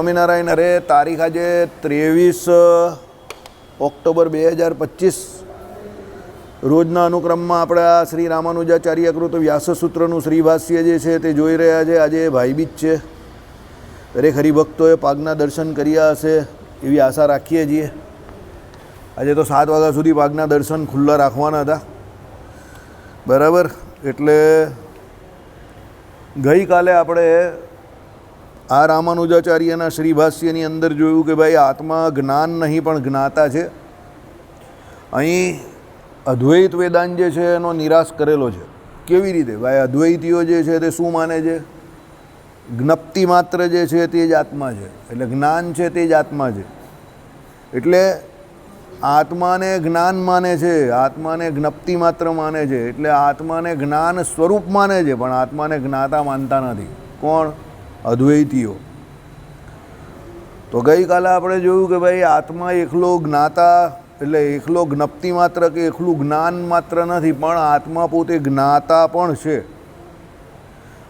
સ્વામિનારાયણ. અરે તારીખ આજે 23 ઓક્ટોબર 2025 રોજના અનુક્રમમાં આપણે આ શ્રી રામાનુજાચાર્ય કૃત વ્યાસસૂત્રનું શ્રીભાષ્ય જે છે તે જોઈ રહ્યા છે. આજે ભાઈબીજ છે. દરેક હરિભક્તોએ પાગના દર્શન કર્યા હશે એવી આશા રાખીએ છીએ. આજે તો 7 વાગ્યા સુધી પાગના દર્શન ખુલ્લા રાખવાના હતા, બરાબર. એટલે ગઈકાલે આપણે આ રામાનુજાચાર્યના શ્રીભાષ્યની અંદર જોયું કે ભાઈ આત્મા જ્ઞાન નહીં પણ જ્ઞાતા છે. અહીં અદ્વૈત વેદાંત જે છે એનો નિરાશ કરેલો છે. કેવી રીતે? ભાઈ અદ્વૈતીઓ જે છે તે શું માને છે? જ્ઞપ્તિ માત્ર જે છે તે જ આત્મા છે, એટલે જ્ઞાન છે તે જ આત્મા છે. એટલે આત્માને જ્ઞાન માને છે, આત્માને જ્ઞપ્તિ માત્ર માને છે, એટલે આત્માને જ્ઞાન સ્વરૂપ માને છે પણ આત્માને જ્ઞાતા માનતા નથી. કોણ? અદ્વૈતીઓ. તો ગઈકાલે આપણે જોયું કે ભાઈ આત્મા એકલો જ્ઞાતા એટલે એકલો જ્ઞપ્તિ માત્ર કે એકલું જ્ઞાન માત્ર નથી, પણ આત્મા પોતે જ્ઞાતા પણ છે.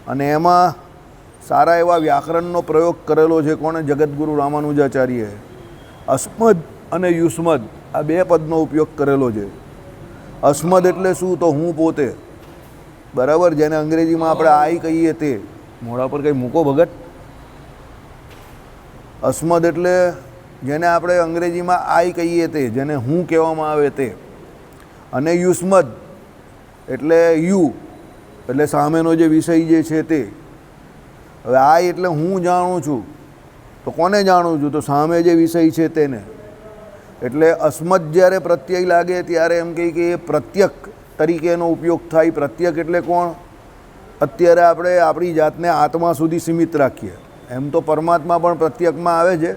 અને એમાં સારા એવા વ્યાકરણનો પ્રયોગ કરેલો છે. કોણે? જગતગુરુ રામાનુજાચાર્યએ. અસ્મદ અને યુસ્મદ આ 2 પદનો ઉપયોગ કરેલો છે. અસ્મદ એટલે શું? તો હું પોતે, બરાબર. જેને અંગ્રેજીમાં આપણે આઈ કહીએ તે. મોઢા પર કંઈ મૂકો ભગત. અસ્મદ એટલે જેને આપણે અંગ્રેજીમાં આઈ કહીએ તે, જેને હું કહેવામાં આવે તે. અને યુસ્મદ એટલે યુ એટલે સામેનો જે વિષય જે છે તે. હવે આઈ એટલે હું જાણું છું, તો કોને જાણું છું? તો સામે જે વિષય છે તેને. એટલે અસ્મદ જ્યારે પ્રત્યય લાગે ત્યારે એમ કહી કે એ પ્રત્યક તરીકેનો ઉપયોગ થાય. પ્રત્યક એટલે કોણ? અત્યારે આપણે આપણી જાતને આત્મા સુધી સીમિત રાખીએ. એમ તો પરમાત્મા પણ પ્રત્યકમાં આવે છે,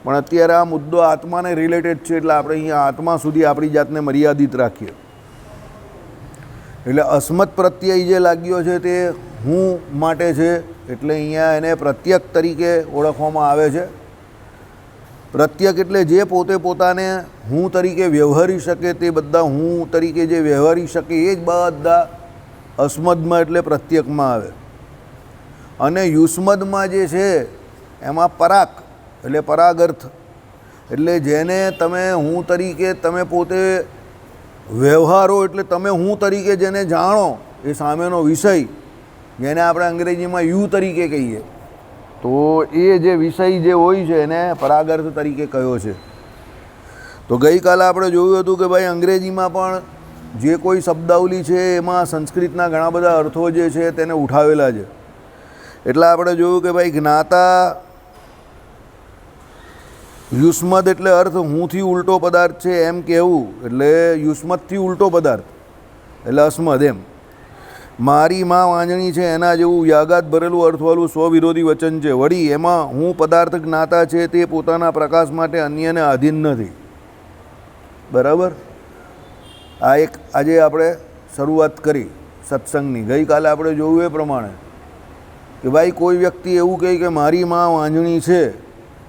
પણ અત્યારે આ મુદ્દો આત્માને રિલેટેડ છે, એટલે આપણે અહીંયા આત્મા સુધી આપણી જાતને મર્યાદિત રાખીએ. એટલે અસ્મદ પ્રત્યય જે લાગ્યો છે તે હું માટે છે, એટલે અહીંયા એને પ્રત્યક તરીકે ઓળખવામાં આવે છે. પ્રત્યક એટલે જે પોતે પોતાને હું તરીકે વ્યવહારી શકે, તે બધા હું તરીકે જે વ્યવહારી શકે એ જ બધા અસ્મદમાં એટલે પ્રત્યકમાં આવે. અને યુસ્મદમાં જે છે એમાં પરાક એટલે પરાગર્થ, એટલે જેને તમે હું તરીકે તમે પોતે વ્યવહારો, એટલે તમે હું તરીકે જેને જાણો એ સામેનો વિષય, જેને આપણે અંગ્રેજીમાં યુ તરીકે કહીએ, તો એ જે વિષય જે હોય છે એને પરાગર્થ તરીકે કહ્યો છે. તો ગઈકાલે આપણે જોયું હતું કે ભાઈ અંગ્રેજીમાં પણ જે કોઈ શબ્દાવલી છે એમાં સંસ્કૃતના ઘણા બધા અર્થો જે છે તેને ઉઠાવેલા છે. એટલે આપણે જોયું કે ભાઈ જ્ઞાતા યુસ્મદ એટલે અર્થ હુંથી ઉલટો પદાર્થ છે એમ કહેવું, એટલે યુસ્મદથી ઉલટો પદાર્થ એટલે અસ્મદ એમ. મારી માં વાંજણી છે એના જેવું યાગાત ભરેલું અર્થવાળું સ્વવિરોધી વચન છે. વળી એમાં હું પદાર્થ જ્ઞાતા છે તે પોતાના પ્રકાશ માટે અન્યને આધીન નથી, બરાબર. આ એક આજે આપણે શરૂઆત કરી સત્સંગની. ગઈકાલે આપણે જોયું એ પ્રમાણે કે ભાઈ કોઈ વ્યક્તિ એવું કહે કે મારી માં વાંજણી છે,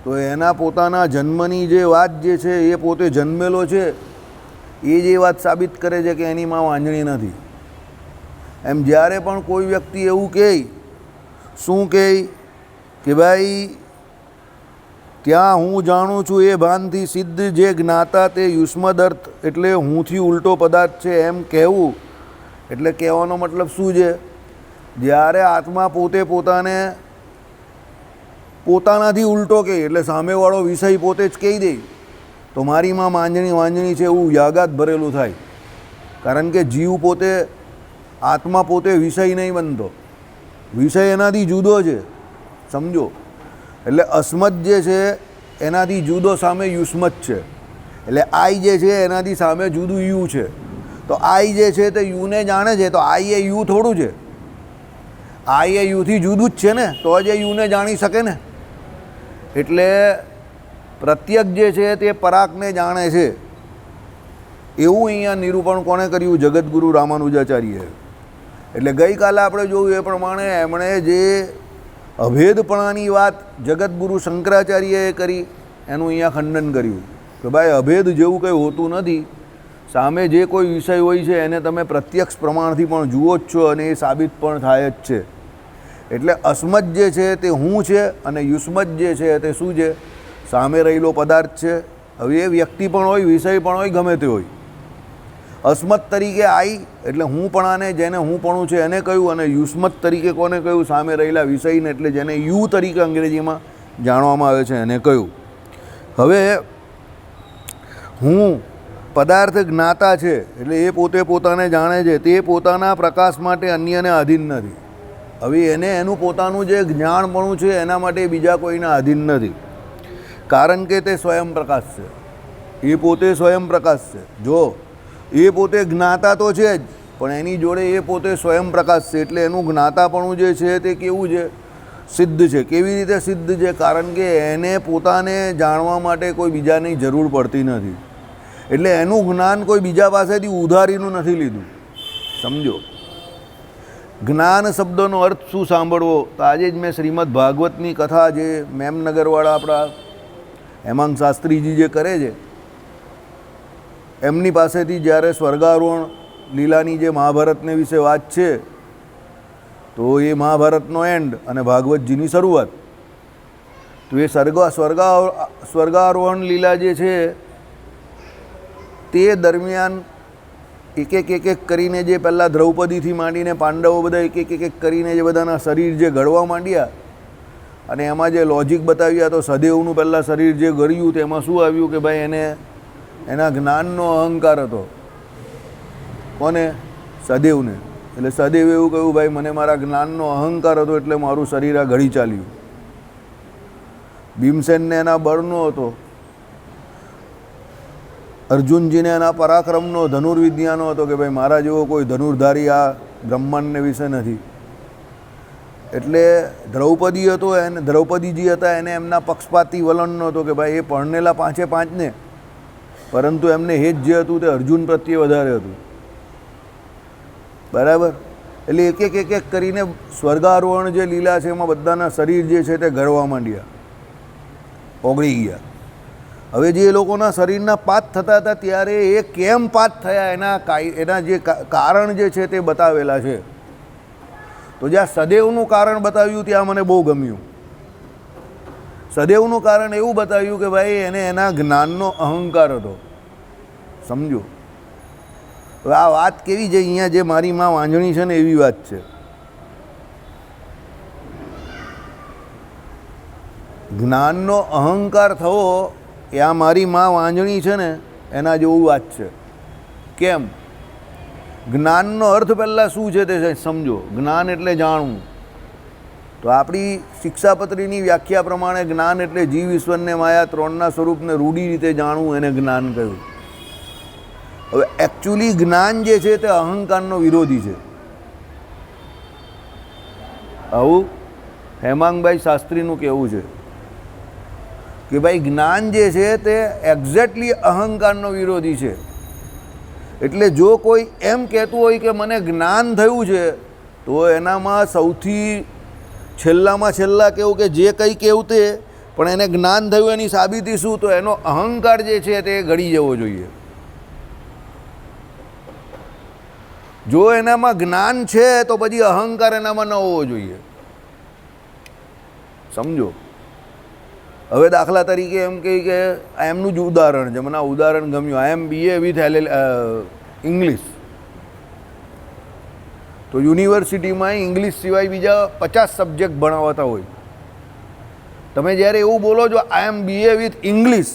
તો એના પોતાના જન્મની જે વાત જે છે એ પોતે જન્મેલો છે એ જે વાત સાબિત કરે છે કે એની માં વાંજણી નથી. એમ જ્યારે પણ કોઈ વ્યક્તિ એવું કહે, શું કહે કે ભાઈ ત્યાં હું જાણું છું એ ભાનથી સિદ્ધ જે જ્ઞાતા તે યુષ્મદ અર્થ એટલે હુંથી ઉલટો પદાર્થ છે એમ કહેવું. એટલે કહેવાનો મતલબ શું છે? જ્યારે આત્મા પોતે પોતાને પોતાનાથી ઉલટો કહે, એટલે સામેવાળો વિષય પોતે જ કહી દે, તો મારી માં વાંજણી છે એવું યાગાત ભરેલું થાય. કારણ કે જીવ પોતે, આત્મા પોતે વિષય નહીં બનતો, વિષય એનાથી જુદો છે, સમજો. એટલે અસ્મદ જે છે એનાથી જુદો સામે યુસ્મદ છે. એટલે આઈ જે છે એનાથી સામે જુદું યુ છે. તો આઈ જે છે તે યુને જાણે છે, તો આઈ એ યુ થોડું છે. આઈ એ યુથી જુદું જ છે ને, તો જ એ યુને જાણી શકે ને. એટલે પ્રત્યક જે છે તે પરાકને જાણે છે, એવું અહીંયા નિરૂપણ કોણે કર્યું? જગતગુરુ રામાનુજાચાર્યએ. એટલે ગઈકાલે આપણે જોયું એ પ્રમાણે એમણે જે અભેદપણાની વાત જગતગુરુ શંકરાચાર્યએ કરી એનું અહીંયા ખંડન કર્યું કે ભાઈ અભેદ જેવું કંઈ હોતું નથી. સામે જે કોઈ વિષય હોય છે એને તમે પ્રત્યક્ષ પ્રમાણથી પણ જુઓ જ છો અને એ સાબિત પણ થાય જ છે. એટલે અસ્મત જે છે તે હું છે અને યુસ્મત જે છે તે શું છે? સામે રહેલો પદાર્થ છે. હવે એ વ્યક્તિ પણ હોય, વિષય પણ હોય, ગમે તે હોય. અસ્મત તરીકે આઈ એટલે હુંપણાને, જેને હુંપણું છે એને કહ્યું, અને યુસ્મત તરીકે કોને કહ્યું? સામે રહેલા વિષયને, એટલે જેને યુ તરીકે અંગ્રેજીમાં જાણવામાં આવે છે એને કહ્યું. હવે હું પદાર્થ જ્ઞાતા છે એટલે એ પોતે પોતાને જાણે છે, તે પોતાના પ્રકાશ માટે અન્યને આધીન નથી. હવે એને એનું પોતાનું જે જ્ઞાનપણું છે એના માટે બીજા કોઈના આધીન નથી, કારણ કે તે સ્વયં પ્રકાશ છે. એ પોતે સ્વયં પ્રકાશ છે. જો એ પોતે જ્ઞાતા તો છે જ, પણ એની જોડે એ પોતે સ્વયં પ્રકાશ છે, એટલે એનું જ્ઞાતાપણું જે છે તે કેવું છે? સિદ્ધ છે. કેવી રીતે સિદ્ધ છે? કારણ કે એને પોતાને જાણવા માટે કોઈ બીજાની જરૂર પડતી નથી, એટલે એનું જ્ઞાન કોઈ બીજા પાસેથી ઉધારીનું નથી લીધું. સમજો, જ્ઞાન શબ્દનો અર્થ શું સાંભળવો? તો આજે જ મેં શ્રીમદ ભાગવતની કથા જે મેમનગરવાળા આપણા હેમાંગ શાસ્ત્રીજી જે કરે છે એમની પાસેથી જ્યારે સ્વર્ગારોહણ લીલાની જે મહાભારતને વિશે વાત છે, તો એ મહાભારતનો એન્ડ અને ભાગવતજીની શરૂઆત. તો એ સ્વર્ગારોહણ લીલા જે છે તે દરમિયાન એક એક કરીને જે પહેલાં દ્રૌપદીથી માંડીને પાંડવો બધા એક એક કરીને જે બધાના શરીર જે ઘડવા માંડ્યા, અને એમાં જે લોજિક બતાવ્યા, તો સદેવનું પહેલાં શરીર જે ઘડ્યું તેમાં શું આવ્યું કે ભાઈ એને એના જ્ઞાનનો અહંકાર હતો. કોને? સદેવને. એટલે સદેવ એવું કહ્યું, ભાઈ મને મારા જ્ઞાનનો અહંકાર હતો એટલે મારું શરીર આ ઘડી ચાલ્યું. ભીમસેનને એના બળનો હતો, અર્જુનજીને એના પરાક્રમનો, ધનુર્વિદ્યાનો હતો કે ભાઈ મારા જેવો કોઈ ધનુર્ધારી આ બ્રહ્માંડને વિશે નથી. એટલે દ્રૌપદી હતો, એને દ્રૌપદીજી હતા, એને એમના પક્ષપાતી વલણનો હતો કે ભાઈ એ પરણેલા પાંચે પાંચને, પરંતુ એમને હેત જે હતું તે અર્જુન પ્રત્યે વધારે હતું. બરાબર? એટલે એક એક કરીને સ્વર્ગારોહણ જે લીલા છે એમાં બધાના શરીર જે છે તે ઘડવા માંડ્યા, ઓગળી ગયા. હવે જે લોકોના શરીરના પાત થતા હતા ત્યારે એ કેમ પાત થયા એના જે કારણ જે છે તે બતાવેલા છે. તો જ્યાં સદેવનું કારણ બતાવ્યું ત્યાં મને બહુ ગમ્યું. સદેવનું કારણ એવું બતાવ્યું કે ભાઈ એને એના જ્ઞાનનો અહંકાર હતો. સમજો, હવે આ વાત કેવી છે? અહીંયા જે મારી માં વાંજણી છે ને એવી વાત છે. જ્ઞાનનો અહંકાર થવો એ આ મારી માં વાંજણી છે ને એના જેવું વાત છે. કેમ? જ્ઞાનનો અર્થ પહેલાં શું છે તે સમજો. જ્ઞાન એટલે જાણવું. તો આપણી શિક્ષાપત્રીની વ્યાખ્યા પ્રમાણે જ્ઞાન એટલે જીવ, ઈશ્વરને, માયા ત્રણના સ્વરૂપને રૂઢી રીતે જાણવું, એને જ્ઞાન કહ્યું. હવે એકચ્યુઅલી જ્ઞાન જે છે તે અહંકારનો વિરોધી છે. આવું હેમાંગભાઈ શાસ્ત્રીનું કહેવું છે કે ભાઈ જ્ઞાન જે છે તે એક્ઝેક્ટલી અહંકારનો વિરોધી છે. એટલે જો કોઈ એમ કહેતું હોય કે મને જ્ઞાન થયું છે, તો એનામાં સૌથી છેલ્લામાં છેલ્લા કેવું કે જે કંઈ કહેવું તે, પણ એને જ્ઞાન થયું એની સાબિતી શું? તો એનો અહંકાર જે છે તે ઘડી જવો જોઈએ. જો એનામાં જ્ઞાન છે તો પછી અહંકાર એનામાં ન હોવો જોઈએ. સમજો, હવે દાખલા તરીકે એમ કહે કે એમનું જ ઉદાહરણ છે, મને આ ઉદાહરણ ગમ્યું. આઈ એમ BA વિથ ઇંગ્લિશ. તો યુનિવર્સિટીમાં ઇંગ્લિશ સિવાય બીજા 50 સબ્જેક્ટ ભણાવતા હોય. તમે જ્યારે એવું બોલો છો આઈ એમ BA વિથ ઇંગ્લિશ,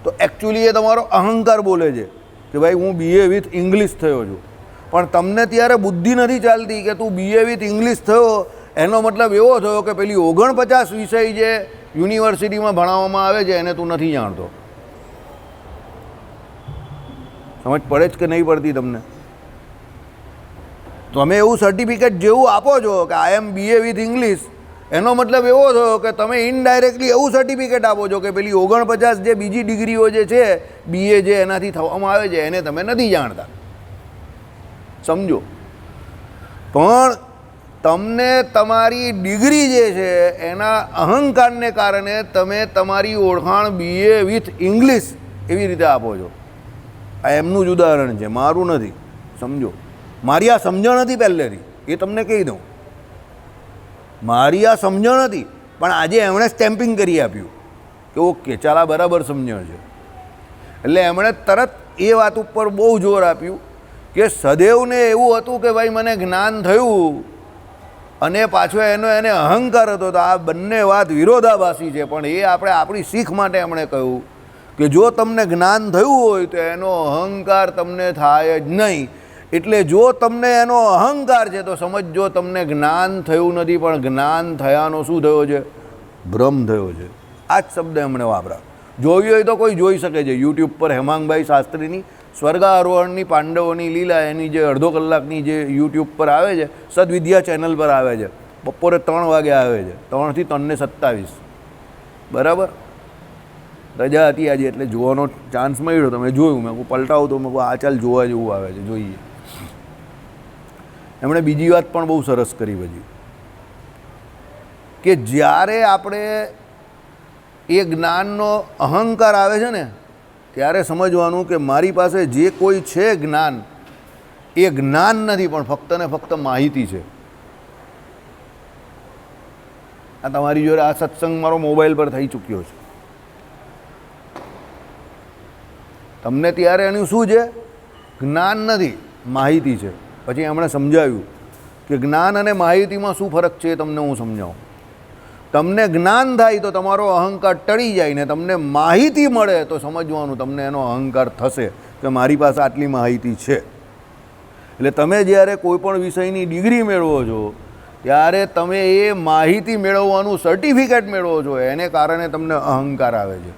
તો એકચ્યુઅલી એ તમારો અહંકાર બોલે છે કે ભાઈ હું BA વિથ ઇંગ્લિશ થયો છું. પણ તમને ત્યારે બુદ્ધિ નથી ચાલતી કે તું BA વિથ ઇંગ્લિશ થયો એનો મતલબ એવો થયો કે પેલી 49 વિષય જે યુનિવર્સિટીમાં ભણાવવામાં આવે છે એને તું નથી જાણતો. સમજ પડે જ કે નહીં પડતી તમને? તમે એવું સર્ટિફિકેટ જેવું આપો છો કે આઈ એમ BA વિથ ઇંગ્લિશ, એનો મતલબ એવો થયો કે તમે ઇનડાયરેક્ટલી એવું સર્ટિફિકેટ આપો છો કે પેલી 49 જે બીજી ડિગ્રીઓ જે છે BA જે એનાથી થવામાં આવે છે એને તમે નથી જાણતા. સમજો, પણ તમને તમારી ડિગ્રી જે છે એના અહંકારને કારણે તમે તમારી ઓળખાણ BA વિથ ઇંગ્લિશ એવી રીતે આપો છો. આ એમનું જ ઉદાહરણ છે, મારું નથી. સમજો, મારી આ સમજણ હતી પહેલેથી, એ તમને કહી દઉં. મારી આ સમજણ હતી, પણ આજે એમણે સ્ટેમ્પિંગ કરી આપ્યું કે ઓકે ચાલ આ બરાબર સમજણ છે. એટલે એમણે તરત એ વાત ઉપર બહુ જોર આપ્યું કે સદૈવને એવું હતું કે ભાઈ મને જ્ઞાન થયું અને પાછો એને અહંકાર હતો. તો આ બંને વાત વિરોધાભાસી છે, પણ એ આપણે આપણી શીખ માટે એમણે કહ્યું કે જો તમને જ્ઞાન થયું હોય તો એનો અહંકાર તમને થાય જ નહીં. એટલે જો તમને એનો અહંકાર છે તો સમજજો તમને જ્ઞાન થયું નથી, પણ જ્ઞાન થયાનો શું થયો છે? ભ્રમ થયો છે. આ જ શબ્દ એમણે વાપરા. જોયું હોય તો કોઈ જોઈ શકે છે યુટ્યુબ પર હેમાંગભાઈ શાસ્ત્રીની સ્વર્ગારોહણની પાંડવોની લીલા, એની જે અડધો કલાકની જે યુટ્યુબ પર આવે છે, સદવિદ્યા ચેનલ પર આવે છે, બપોરે 3 વાગે આવે છે, 3 થી 3:27. બરાબર, રજા હતી આજે એટલે જોવાનો ચાન્સ મળ્યો, તમે જોયું. મેં પલટાવું તો મેં આ ચાલ જોવા જેવું આવે છે, જોઈએ. એમણે બીજી વાત પણ બહુ સરસ કરી પછી કે જ્યારે આપણે એ જ્ઞાનનો અહંકાર આવે છે ને ત્યારે સમજવાનું કે મારી પાસે જે કોઈ છે જ્ઞાન એ જ્ઞાન નથી, પણ ફક્ત ને ફક્ત માહિતી છે. આ તમારી જોડે આ સત્સંગ મારો મોબાઈલ પર થઈ ચૂક્યો છે. તમને ત્યારે એનું શું છે? જ્ઞાન નથી, માહિતી છે. પછી એમણે સમજાવ્યું કે જ્ઞાન અને માહિતીમાં શું ફરક છે એ તમને હું સમજાવું. તમને જ્ઞાન થાય તો તમારો અહંકાર ટળી જાય ને તમને માહિતી મળે તો સમજવાનું તમને એનો અહંકાર થશે કે મારી પાસે આટલી માહિતી છે. એટલે તમે જ્યારે કોઈ પણ વિષયની ડિગ્રી મેળવો છો ત્યારે તમે એ માહિતી મેળવવાનું સર્ટિફિકેટ મેળવો છો, એને કારણે તમને અહંકાર આવે છે.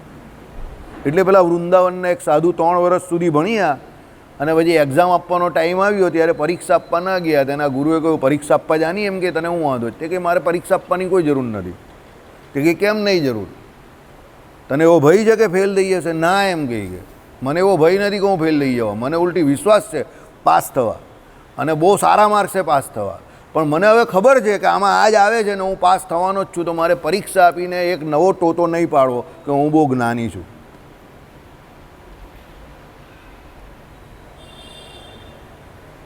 એટલે પેલા વૃંદાવનના એક સાધુ 3 વર્ષ સુધી ભણ્યા અને પછી એક્ઝામ આપવાનો ટાઈમ આવ્યો ત્યારે પરીક્ષા આપવા ના ગયા. તેના ગુરુએ કહ્યું પરીક્ષા આપવા જાની? એમ કે તને હું વાંધો? તે કે મારે પરીક્ષા આપવાની કોઈ જરૂર નથી. તે કે કેમ નહીં જરૂર? તને એવો ભય છે કે ફેલ થઈ જશે? ના, એમ કહી કે મને એવો ભય નથી કે હું ફેલ થઈ જવા, મને ઉલટી વિશ્વાસ છે પાસ થવા અને બહુ સારા માર્ક્સે પાસ થવા. પણ મને હવે ખબર છે કે આમાં આ જ આવે છે ને હું પાસ થવાનો જ છું, તો મારે પરીક્ષા આપીને એક નવો ટોટો નહીં પાડવો કે હું બહુ જ્ઞાની છું.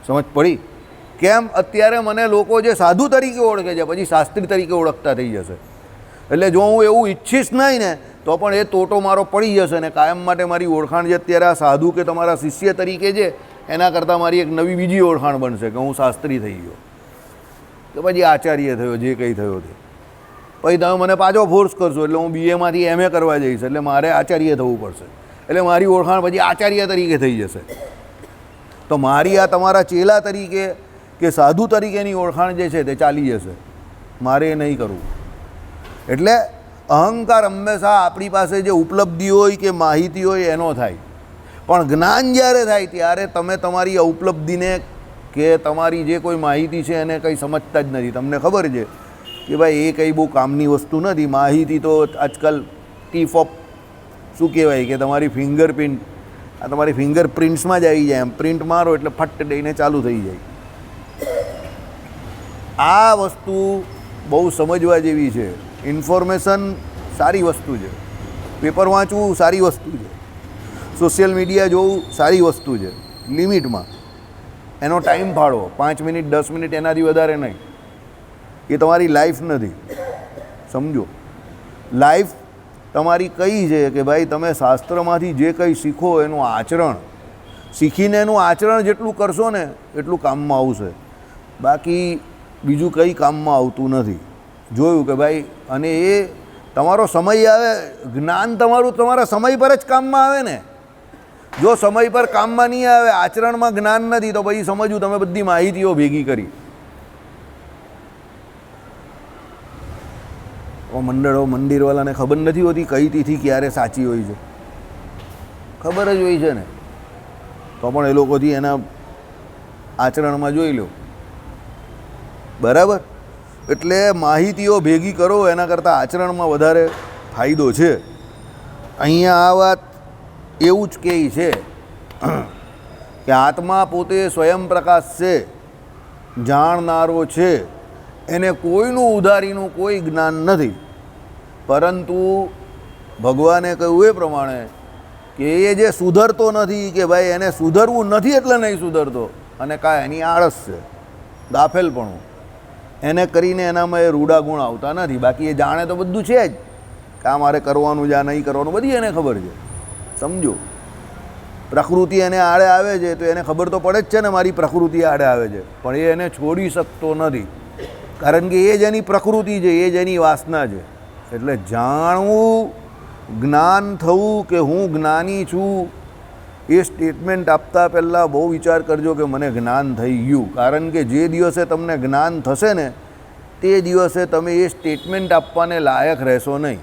સમજ પડી? કેમ અત્યારે મને લોકો જે સાધુ તરીકે ઓળખે છે પછી શાસ્ત્રી તરીકે ઓળખતા થઈ જશે. એટલે જો હું એવું ઈચ્છીશ નહીં ને તો પણ એ ટોટો મારો પડી જશે ને કાયમ માટે મારી ઓળખાણ જે અત્યારે આ સાધુ કે તમારા શિષ્ય તરીકે છે એના કરતાં મારી એક નવી બીજી ઓળખાણ બનશે કે હું શાસ્ત્રી થઈ ગયો કે પછી આચાર્ય થયો, જે કંઈ થયો તે. પછી તમે મને પાછો ફોર્સ કરશો એટલે હું BA MA કરવા જઈશ એટલે મારે આચાર્ય થવું પડશે. એટલે મારી ઓળખાણ પછી આચાર્ય તરીકે થઈ જશે. તો મારી આ તમારા ચેલા તરીકે કે સાધુ તરીકેની ઓળખાણ જે છે તે ચાલી જશે. મારે એ નહીં કરવું. એટલે અહંકાર હંમેશા આપણી પાસે જે ઉપલબ્ધિ હોય કે માહિતી હોય એનો થાય, પણ જ્ઞાન જ્યારે થાય ત્યારે તમે તમારી ઉપલબ્ધિને કે તમારી જે કોઈ માહિતી છે એને કંઈ સમજતા જ નથી. તમને ખબર છે કે ભાઈ એ કંઈ બહુ કામની વસ્તુ નથી. માહિતી તો આજકાલ ટીપ ઓફ શું કહેવાય કે તમારી ફિંગરપ્રિન્ટ, આ તમારી ફિંગરપ્રિન્ટ્સમાં જ આવી જાય. એમ પ્રિન્ટ મારો એટલે ફટ દઈને ચાલુ થઈ જાય. આ વસ્તુ બહુ સમજવા જેવી છે. ઇન્ફોર્મેશન સારી વસ્તુ છે, પેપર વાંચવું સારી વસ્તુ છે, સોશિયલ મીડિયા જોવું સારી વસ્તુ છે, લિમિટમાં એનો ટાઈમ ફાળવો. 5 મિનિટ 10 મિનિટ એનાથી વધારે નહીં. એ તમારી લાઈફ નથી. સમજો, લાઈફ તમારી કઈ છે કે ભાઈ તમે શાસ્ત્રમાંથી જે કંઈ શીખો એનું આચરણ શીખીને એનું આચરણ જેટલું કરશો ને એટલું કામમાં આવશે. બાકી બીજું કંઈ કામમાં આવતું નથી. જોયું કે ભાઈ, અને એ તમારો સમય આવે, જ્ઞાન તમારું તમારા સમય પર જ કામમાં આવે ને. જો સમય પર કામમાં નહીં આવે, આચરણમાં જ્ઞાન નથી, તો પછી સમજવું તમે બધી માહિતીઓ ભેગી કરી. મંદિરવાળાને ખબર નથી હોતી કઈ તિથિ ક્યારે સાચી હોય છે. ખબર જ હોય છે ને, તો પણ એ લોકોથી એના આચરણમાં જોઈ લો. બરાબર? એટલે માહિતીઓ ભેગી કરો એના કરતાં આચરણમાં વધારે ફાયદો છે. અહીંયા આ વાત એવું જ કહે છે કે આત્મા પોતે સ્વયં પ્રકાશ છે, જાણનારો છે, એને કોઈનું ઉધારીનું કોઈ જ્ઞાન નથી. પરંતુ ભગવાને કહ્યું એ પ્રમાણે કે એ જે સુધરતો નથી, કે ભાઈ એને સુધરવું નથી એટલે નહીં સુધરતો, અને કાંઈ એની આળસ છે, ગાફેલપણું. એને કરીને એનામાં એ રૂડા ગુણ આવતા નથી. બાકી એ જાણે તો બધું છે જ કે આ મારે કરવાનું છે, આ નહીં કરવાનું, બધી એને ખબર છે. સમજો, પ્રકૃતિ એને આડે આવે છે તો એને ખબર તો પડે જ છે ને મારી પ્રકૃતિ આડે આવે છે, પણ એ એને છોડી શકતો નથી, કારણ કે એ જ એની પ્રકૃતિ છે, એ જ એની વાસના છે. એટલે જાણવું, જ્ઞાન થવું કે હું જ્ઞાની છું, એ સ્ટેટમેન્ટ આપતા પહેલાં બહુ વિચાર કરજો કે મને જ્ઞાન થઈ ગયું. કારણ કે જે દિવસે તમને જ્ઞાન થશે ને તે દિવસે તમે એ સ્ટેટમેન્ટ આપવાને લાયક રહેશો નહીં.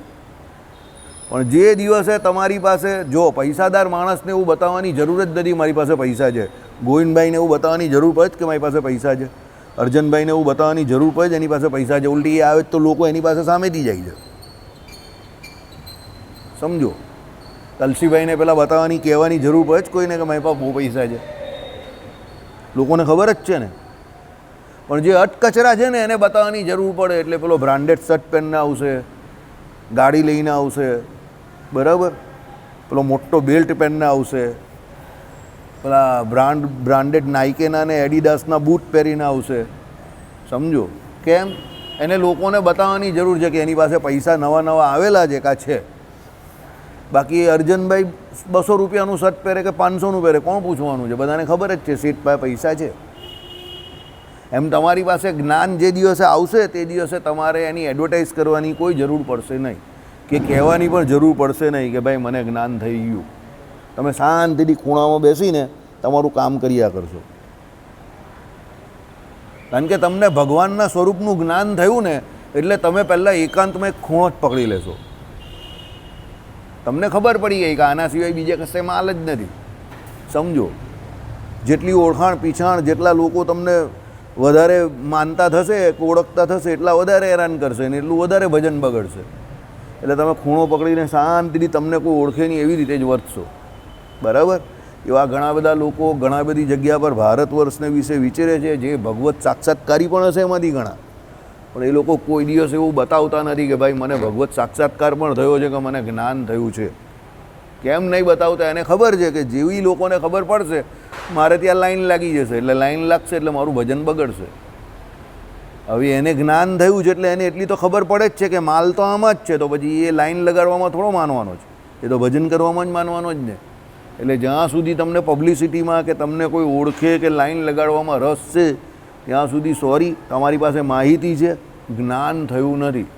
પણ જે દિવસે તમારી પાસે, જો પૈસાદાર માણસને એવું બતાવવાની જરૂર જ નથી મારી પાસે પૈસા છે, ગોવિંદભાઈને એવું બતાવવાની જરૂર પડે જ કે મારી પાસે પૈસા છે, અર્જનભાઈને એવું બતાવવાની જરૂર પડે જ એની પાસે પૈસા છે, ઉલટી એ આવે તો લોકો એની પાસે સામેથી જાય છે. સમજો, તલસીભાઈને પહેલાં બતાવવાની કહેવાની જરૂર પડે જ કોઈને કે મારી પાસે બહુ પૈસા છે, લોકોને ખબર જ છે ને. પણ જે અટકચરા છે ને એને બતાવવાની જરૂર પડે એટલે પેલો બ્રાન્ડેડ શર્ટ પહેરીને આવશે, ગાડી લઈને આવશે, બરાબર, પેલો મોટો બેલ્ટ પહેરીને આવશે, પેલા બ્રાન્ડેડ નાઇકેના ને એડિડાસના બૂટ પહેરીને આવશે. સમજો, કેમ? એને લોકોને બતાવવાની જરૂર છે કે એની પાસે પૈસા નવા નવા આવેલા છે કાં છે. બાકી અર્જનભાઈ 200 રૂપિયાનું શર્ટ પહેરે કે 500નું પહેરે, કોણ પૂછવાનું છે? બધાને ખબર જ છે સીટ પાસે પૈસા છે. એમ તમારી પાસે જ્ઞાન જે દિવસે આવશે તે દિવસે તમારે એની એડવર્ટાઇઝ કરવાની કોઈ જરૂર પડશે નહીં, કે કહેવાની પણ જરૂર પડશે નહીં કે ભાઈ મને જ્ઞાન થઈ ગયું. તમે શાંતિથી ખૂણામાં બેસીને તમારું કામ કર્યા કરશો. કારણ કે તમને ભગવાનના સ્વરૂપનું જ્ઞાન થયું ને એટલે તમે પહેલાં એકાંતમાં એક ખૂણો જ પકડી લેશો. તમને ખબર પડી ગઈ કે આના સિવાય બીજે કશે માલ જ નથી. સમજો, જેટલી ઓળખાણ પીછાણ, જેટલા લોકો તમને વધારે માનતા થશે, ઓળખતા થશે, એટલા વધારે હેરાન કરશે ને એટલું વધારે ભજન બગડશે. એટલે તમે ખૂણો પકડીને શાંતિથી તમને કોઈ ઓળખે નહીં એવી રીતે જ વર્તશો. બરાબર? એવા ઘણા બધા લોકો ઘણા બધી જગ્યા પર ભારત વર્ષને વિશે વિચારે છે, જે ભગવત સાક્ષાત્કારી પણ હશે એમાંથી ઘણા, પણ એ લોકો કોઈ દિવસ એવું બતાવતા નથી કે ભાઈ મને ભગવત સાક્ષાત્કાર પણ થયો છે, કે મને જ્ઞાન થયું છે. કેમ નહીં બતાવતા? એને ખબર છે કે જેવી લોકોને ખબર પડશે મારે ત્યાં લાઈન લાગી જશે, એટલે લાઈન લાગશે એટલે મારું ભજન બગડશે. હવે એને જ્ઞાન થયું છે એટલે એને એટલી તો ખબર પડે જ છે કે માલ તો આમાં જ છે, તો પછી એ લાઈન લગાડવામાં થોડો માનવાનો છે, એ તો ભજન કરવામાં જ માનવાનો જ ને. એટલે જ્યાં સુધી તમને પબ્લિસિટીમાં કે તમને કોઈ ઓળખે કે લાઈન લગાડવામાં રસ છે ત્યાં સુધી સોરી, તમારી પાસે માહિતી છે, જ્ઞાન થયું નથી.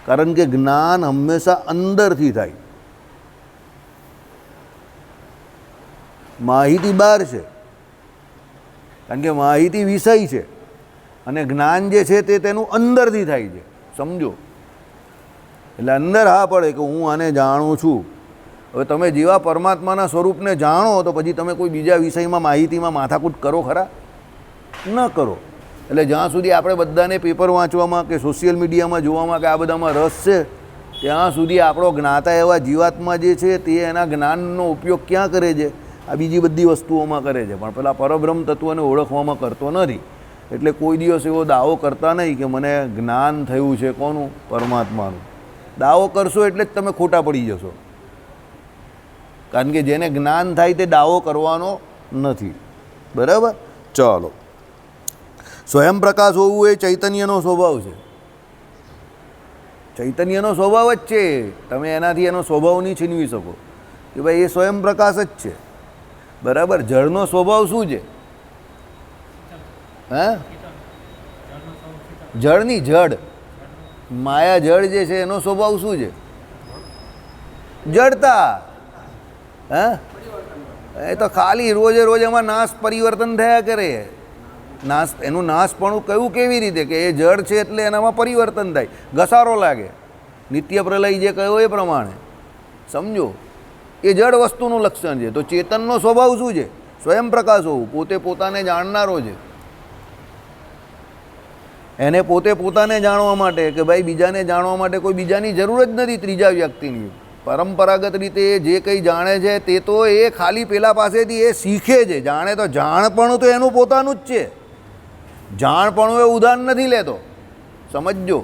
કારણ કે જ્ઞાન હંમેશા અંદરથી થાય, માહિતી બહાર છે. કારણ કે માહિતી વિષય છે અને જ્ઞાન જે છે તે તેનું અંદરથી થાય છે. સમજો, એટલે અંદર હા પડે કે હું આને જાણું છું. હવે તમે જેવા પરમાત્માના સ્વરૂપને જાણો તો પછી તમે કોઈ બીજા વિષયમાં માહિતીમાં માથાકૂટ કરો ખરા? ન કરો. એટલે જ્યાં સુધી આપણે બધાને પેપર વાંચવામાં કે સોશિયલ મીડિયામાં જોવામાં કે આ બધામાં રસ છે, ત્યાં સુધી આપણો જ્ઞાતા એવા જીવાત્મા જે છે તે એના જ્ઞાનનો ઉપયોગ ક્યાં કરે છે? આ બીજી બધી વસ્તુઓમાં કરે છે, પણ પેલા પરબ્રહ્મ તત્વને ઓળખવામાં કરતો નથી. એટલે કોઈ દિવસ એવો દાવો કરતા નહીં કે મને જ્ઞાન થયું છે. કોનું? પરમાત્માનું. દાવો કરશો એટલે જ તમે ખોટા પડી જશો. કારણ કે જેને જ્ઞાન થાય તે દાવો કરવાનો નથી. બરાબર? ચાલો, સ્વયં પ્રકાશ હોવું એ ચૈતન્યનો સ્વભાવ છે. ચૈતન્યનો સ્વભાવ જ છે. તમે એનાથી એનો સ્વભાવ નહીં છીનવી શકો કે ભાઈ એ સ્વયં પ્રકાશ જ છે. બરાબર? જળનો સ્વભાવ શું છે? હા, જળની જળ, માયા જળ જે છે એનો સ્વભાવ શું છે? જડતા. હા, એ તો ખાલી રોજે રોજ એમાં નાશ પરિવર્તન થયા કરે. નાશ, એનું નાશપણું કયું કેવી રીતે કે એ જળ છે એટલે એનામાં પરિવર્તન થાય, ઘસારો લાગે. નિત્ય પ્રલય જે કહ્યો એ પ્રમાણે. સમજો, એ જળ વસ્તુનું લક્ષણ છે. તો ચેતનનો સ્વભાવ શું છે? સ્વયં પ્રકાશ હોવું, પોતે પોતાને જાણનારો છે. એને પોતે પોતાને જાણવા માટે કે ભાઈ બીજાને જાણવા માટે કોઈ બીજાની જરૂર જ નથી, ત્રીજા વ્યક્તિની. પરંપરાગત રીતે જે કંઈ જાણે છે તે તો એ ખાલી પેલા પાસેથી એ શીખે છે. જાણે તો જાણપણું તો એનું પોતાનું જ છે. જાણપણું એ ઉદાહરણ નથી લેતો. સમજજો,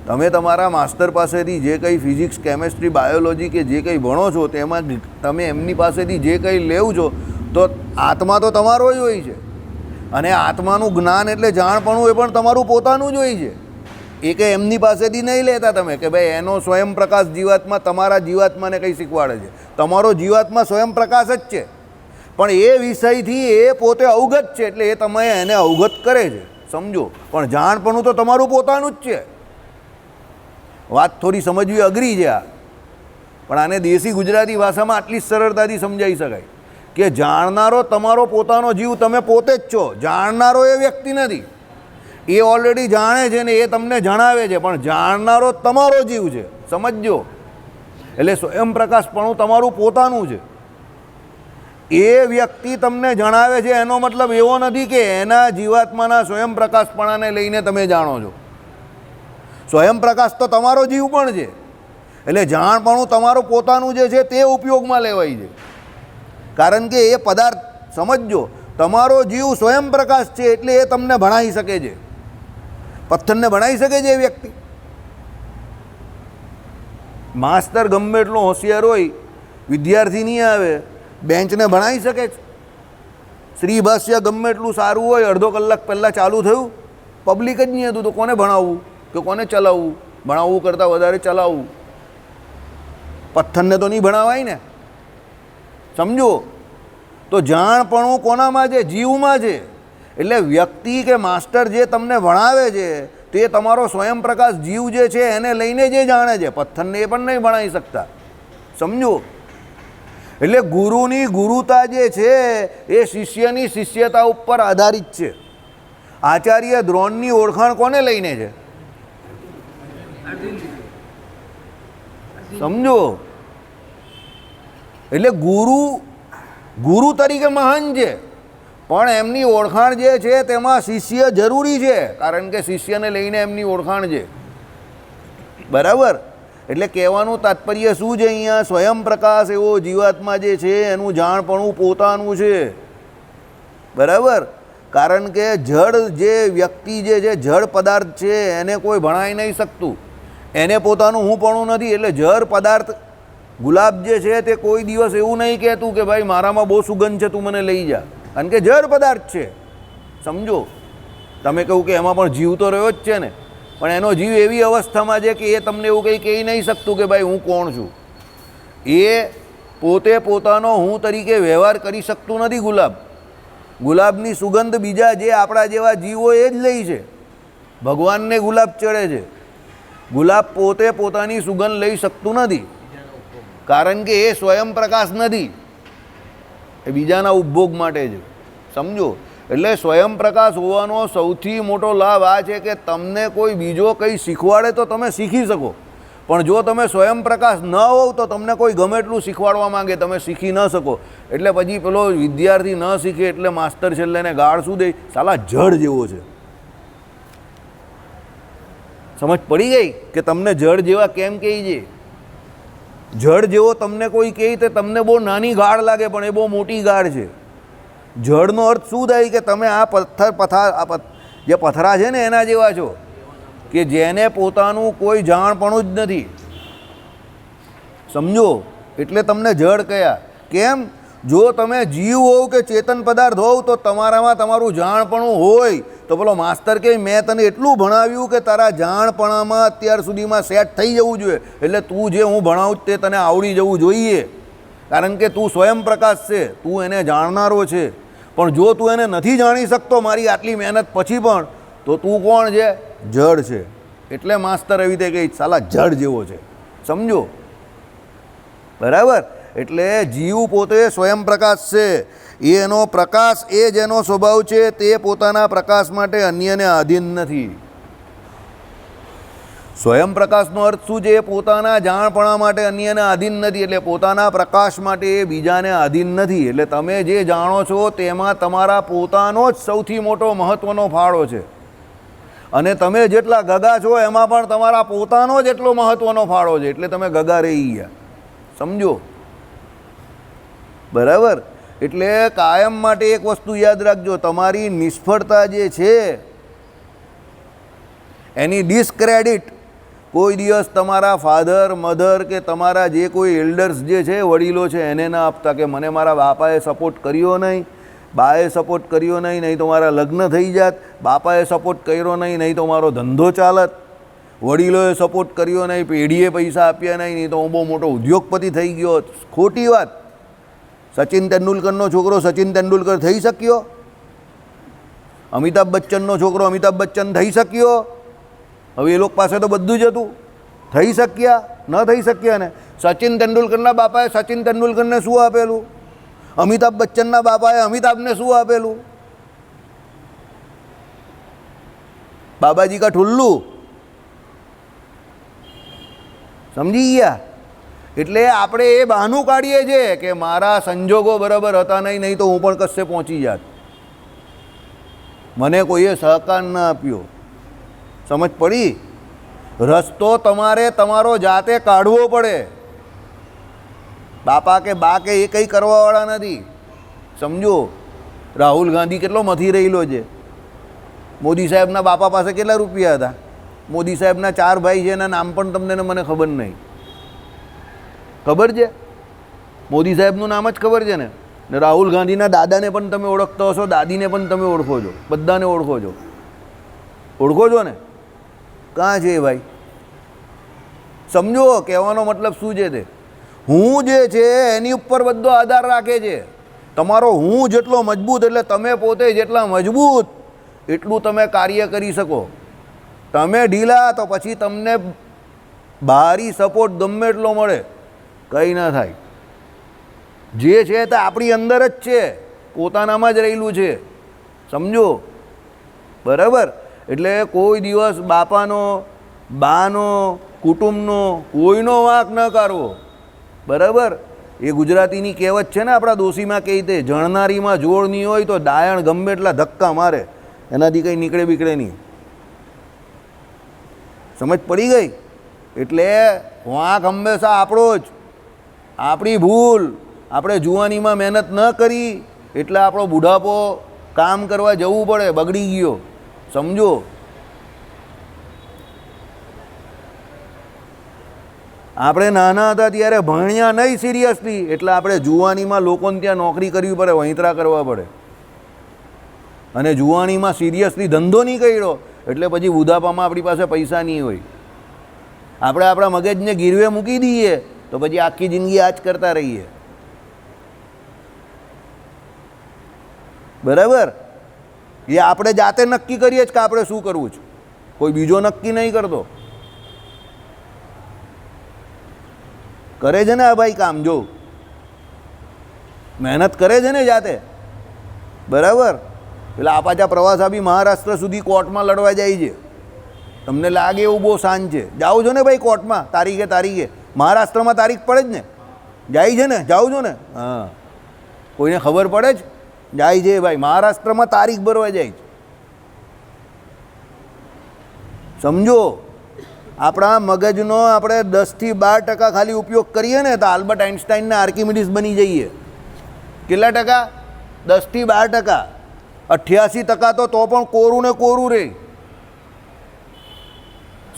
તમે તમારા માસ્ટર પાસેથી જે કંઈ ફિઝિક્સ, કેમેસ્ટ્રી, બાયોલોજી કે જે કંઈ ભણો છો તેમાં તમે એમની પાસેથી જે કંઈ લેવ છો તો આત્મા તો તમારો જ હોય છે. અને આત્માનું જ્ઞાન એટલે જાણપણું એ પણ તમારું પોતાનું જ હોય છે. એ કંઈ એમની પાસેથી નહીં લેતા તમે કે ભાઈ એનો સ્વયં પ્રકાશ જીવાત્મા તમારા જીવાત્માને કંઈ શીખવાડે છે. તમારો જીવાત્મા સ્વયં પ્રકાશ જ છે, પણ એ વિષયથી એ પોતે અવગત છે એટલે એ તમે એને અવગત કરે છે, સમજો. પણ જાણપણું તો તમારું પોતાનું જ છે. વાત થોડી સમજવી અઘરી છે આ, પણ આને દેશી ગુજરાતી ભાષામાં આટલી સરળતાથી સમજાવી શકાય કે જાણનારો તમારો પોતાનો જીવ તમે પોતે જ છો. જાણનારો એ વ્યક્તિ નથી, એ ઓલરેડી જાણે છે ને એ તમને જણાવે છે, પણ જાણનારો તમારો જીવ છે, સમજજો. એટલે સ્વયં પ્રકાશપણું તમારું પોતાનું છે. એ વ્યક્તિ તમને જણાવે છે એનો મતલબ એવો નથી કે એના જીવાત્માના સ્વયં પ્રકાશપણાને લઈને તમે જાણો છો. સ્વયં પ્રકાશ તો તમારો જીવ પણ છે, એટલે જાણપણું તમારું પોતાનું જે છે તે ઉપયોગમાં લેવાય છે. કારણ કે એ પદાર્થ સમજજો, તમારો જીવ સ્વયં પ્રકાશ છે એટલે એ તમને ભણાવી શકે છે. પથ્થરને ભણાવી શકે છે એ વ્યક્તિ. માસ્તર ગમે એટલો હોશિયાર હોય, વિદ્યાર્થી નહીં આવે, બેન્ચને ભણાવી શકે છે. શ્રી ભાષ્ય ગમે એટલું સારું હોય, અડધો કલાક પહેલાં ચાલુ થયું, પબ્લિક જ નહીં હતું તો કોને ભણાવવું કે કોને ચલાવવું? ભણાવવું કરતાં વધારે ચલાવવું. પથ્થરને તો નહીં ભણાવાય ને, સમજો. તો જાણપણું કોનામાં છે? જીવમાં છે. એટલે વ્યક્તિ કે માસ્ટર જે તમને ભણાવે છે તે તમારો સ્વયં પ્રકાશ જીવ જે છે એને લઈને જે જાણે છે. પથ્થરને એ પણ નહીં ભણાવી શકતા, સમજો. એટલે ગુરુની ગુરુતા જે છે એ શિષ્યની શિષ્યતા ઉપર આધારિત છે. આચાર્ય દ્રોણની ઓળખાણ કોને લઈને છે? સમજો. એટલે ગુરુ તરીકે મહાન છે, પણ એમની ઓળખાણ જે છે તેમાં શિષ્ય જરૂરી છે, કારણ કે શિષ્યને લઈને એમની ઓળખાણ છે. બરાબર. એટલે કહેવાનું તાત્પર્ય શું છે અહીંયા? સ્વયં પ્રકાશ એવો જીવાત્મા જે છે એનું જાણપણું પોતાનું છે. બરાબર. કારણ કે જડ જે વ્યક્તિ જે છે, જડ પદાર્થ છે, એને કોઈ ભણાવી નહીં શકતું. એને પોતાનું હું પણ નથી. એટલે જળ પદાર્થ ગુલાબ જે છે તે કોઈ દિવસ એવું નહીં કહેતું કે ભાઈ મારામાં બહુ સુગંધ છે, તું મને લઈ જા, કારણ કે જળ પદાર્થ છે, સમજો. તમે કહું કે એમાં પણ જીવ તો રહ્યો જ છે ને, પણ એનો જીવ એવી અવસ્થામાં છે કે એ તમને એવું કંઈ કહી નહીં શકતું કે ભાઈ હું કોણ છું. એ પોતે પોતાનો હું તરીકે વ્યવહાર કરી શકતું નથી. ગુલાબની સુગંધ બીજા જે આપણા જેવા જીવો એ જ લે છે. ભગવાનને ગુલાબ ચડે છે. ગુલાબ પોતે પોતાની સુગંધ લઈ શકતું નથી, કારણ કે એ સ્વયં પ્રકાશ નથી, એ બીજાના ઉપભોગ માટે છે, સમજો. એટલે સ્વયં પ્રકાશ હોવાનો સૌથી મોટો લાભ આ છે કે તમને કોઈ બીજો કંઈ શીખવાડે તો તમે શીખી શકો, પણ જો તમે સ્વયં પ્રકાશ ન હોવ તો તમને કોઈ ગમે એટલું શીખવાડવા માંગે તમે શીખી ન શકો. એટલે પછી પેલો વિદ્યાર્થી ન શીખે એટલે માસ્તર છેલ્લે એને ગાળ શું દે? સાલા જળ જેવો છે. સમજ પડી ગઈ કે તમને જળ જેવા કેમ કહે છે? જળ જેવો તમને કોઈ કહે તો તમને બહુ નાની ગાળ લાગે, પણ એ બહુ મોટી ગાળ છે. જળનો અર્થ શું થાય કે તમે આ જે પથરા છે ને એના જેવા છો, કે જેને પોતાનું કોઈ જાણપણું જ નથી, સમજો. એટલે તમને જળ કયા. કેમ? જો તમે જીવ હોવ કે ચેતન પદાર્થ હોવ તો તમારામાં તમારું જાણપણું હોય તો પેલો માસ્તર કે મેં તને એટલું ભણાવ્યું કે તારા જાણપણામાં અત્યાર સુધીમાં સેટ થઈ જવું જોઈએ, એટલે તું જે હું ભણાવું તે તને આવડી જવું જોઈએ, કારણ કે તું સ્વયં પ્રકાશ છે, તું એને જાણનારો છે. પણ જો તું એને નથી જાણી શકતો મારી આટલી મહેનત પછી પણ, તો તું કોણ છે? જડ છે. એટલે માસ્તર એવી રીતે કહે સાલા જડ જેવો છે, સમજો. બરાબર. એટલે જીવ પોતે સ્વયં પ્રકાશ છે. એનો પ્રકાશ એ જેનો સ્વભાવ છે તે પોતાના પ્રકાશ માટે અન્યને આધીન નથી. સ્વયં પ્રકાશનો અર્થ શું છે? પોતાના જાણપણા માટે અન્યને આધીન નથી, એટલે પોતાના પ્રકાશ માટે એ બીજાને આધીન નથી. એટલે તમે જે જાણો છો તેમાં તમારા પોતાનો જ સૌથી મોટો મહત્ત્વનો ફાળો છે, અને તમે જેટલા ગગા છો એમાં પણ તમારા પોતાનો જ એટલો મહત્ત્વનો ફાળો છે, એટલે તમે ગગા રહી ગયા, સમજો. બરાબર. એટલે કાયમ માટે એક વસ્તુ યાદ રાખજો, તમારી નિષ્ફળતા જે છે એની ડિસ્ક્રેડિટ કોઈ દિવસ તમારા ફાધર મધર કે તમારા જે કોઈ એલ્ડર્સ જે છે, વડીલો છે, એને ના આપતા કે મને મારા બાપાએ સપોર્ટ કર્યો નહીં, બાએ સપોર્ટ કર્યો નહીં, નહીં તો મારા લગ્ન થઈ જાત. બાપાએ સપોર્ટ કર્યો નહીં, નહીં તો મારો ધંધો ચાલત. વડીલોએ સપોર્ટ કર્યો નહીં, પેઢીએ પૈસા આપ્યા નહીં, નહીં તો હું બહુ મોટો ઉદ્યોગપતિ થઈ ગયો. ખોટી વાત. સચિન તેંડુલકરનો છોકરો સચિન તેંડુલકર થઈ શક્યો? અમિતાભ બચ્ચનનો છોકરો અમિતાભ બચ્ચન થઈ શક્યો? હવે એ લોકો પાસે તો બધું જ હતું. થઈ શક્યા? ન થઈ શક્યા ને. સચિન તેંડુલકરના બાપાએ સચિન તેંડુલકરને શું આપેલું? અમિતાભ બચ્ચનના બાપાએ અમિતાભને શું આપેલું? બાબાજી કા ઠુલ્લુ. સમજી ગયા? એટલે આપણે એ બહાનું કાઢીએ છીએ કે મારા સંજોગો બરાબર હતા નહીં, નહીં તો હું પણ કશે પહોંચી જાત. મને કોઈએ સહકાર ન આપ્યો. સમજ પડી? રસ્તો તમારે તમારો જાતે કાઢવો પડે. બાપા કે બા કે એ કંઈ કરવાવાળા નથી. સમજો, રાહુલ ગાંધી કેટલો મથી રહેલો છે. મોદી સાહેબના બાપા પાસે કેટલા રૂપિયા હતા? મોદી સાહેબના 4 ભાઈ છે, એના નામ પણ તમને મને ખબર નહીં. ખબર છે? મોદી સાહેબનું નામ જ ખબર છે ને. ને રાહુલ ગાંધીના દાદાને પણ તમે ઓળખતા હશો, દાદીને પણ તમે ઓળખો છો, બધાને ઓળખો છો. ઓળખો છો ને? કાં છે ભાઈ? સમજો કહેવાનો મતલબ શું છે તે. હું જે છે એની ઉપર બધો આધાર રાખે છે. તમારો હું જેટલો મજબૂત એટલે તમે પોતે જેટલા મજબૂત એટલું તમે કાર્ય કરી શકો. તમે ઢીલા તો પછી તમને બહારી સપોર્ટ ગમે એટલો મળે, કંઈ ના થાય. જે છે તે આપણી અંદર જ છે, પોતાનામાં જ રહેલું છે. સમજો? બરાબર? એટલે કોઈ દિવસ બાપાનો, બાનો, કુટુંબનો કોઈનો વાંક ન કાઢવો. બરાબર? એ ગુજરાતીની કહેવત છે ને, આપણા દોશીમાં કહી દે, જણનારીમાં જોડ નહીં હોય તો દાયણ ગમે એટલા ધક્કા મારે, એનાથી કંઈ નીકળે બીકળે નહીં. સમજ પડી ગઈ? એટલે વાંક હંમેશા આપણો જ. આપણી ભૂલ. આપણે જુવાનીમાં મહેનત ન કરી એટલે આપણો બુઢાપો કામ કરવા જવું પડે, બગડી ગયો. સમજો? આપણે નાના હતા ત્યારે ભણ્યા નહીં સિરિયસલી, એટલે આપણે જુવાનીમાં લોકોને ત્યાં નોકરી કરવી પડે, વહીતરા કરવા પડે. અને જુવાનીમાં સિરિયસલી ધંધો નહીં કર્યો એટલે પછી બુઢાપામાં આપણી પાસે પૈસા નહીં હોય. આપણે આપણા મગજને ગીરવે મૂકી દઈએ તો પછી આખી જિંદગી આ જ કરતા રહીએ. બરાબર? એ આપણે જાતે નક્કી કરીએ જ કે આપણે શું કરવું છે, કોઈ બીજો નક્કી નહીં કરતો. કરે છે ને આ ભાઈ કામ, જો મહેનત કરે છે ને જાતે. બરાબર? એટલે આ પાછા પ્રવાસા બી મહારાષ્ટ્ર સુધી કોર્ટમાં લડવા જાય છે. તમને લાગે એવું બહુ શાંત છે. જાઓ છો ને ભાઈ કોર્ટમાં તારીખે મહારાષ્ટ્રમાં તારીખ પડે જ ને, જાય છે ને, જાઓ છો ને? હા, કોઈને ખબર પડે જ? જાય છે ભાઈ, મહારાષ્ટ્રમાં તારીખ ભરવા જાય છે. સમજો? આપણા મગજનો આપણે 10 થી 12% ખાલી ઉપયોગ કરીએ ને તો આલ્બર્ટ આઇન્સ્ટાઈન ને આર્કિમિડીઝ બની જઈએ. કેટલા ટકા? 10 થી 12%. 88% તો પણ કોરું ને કોરું રહે.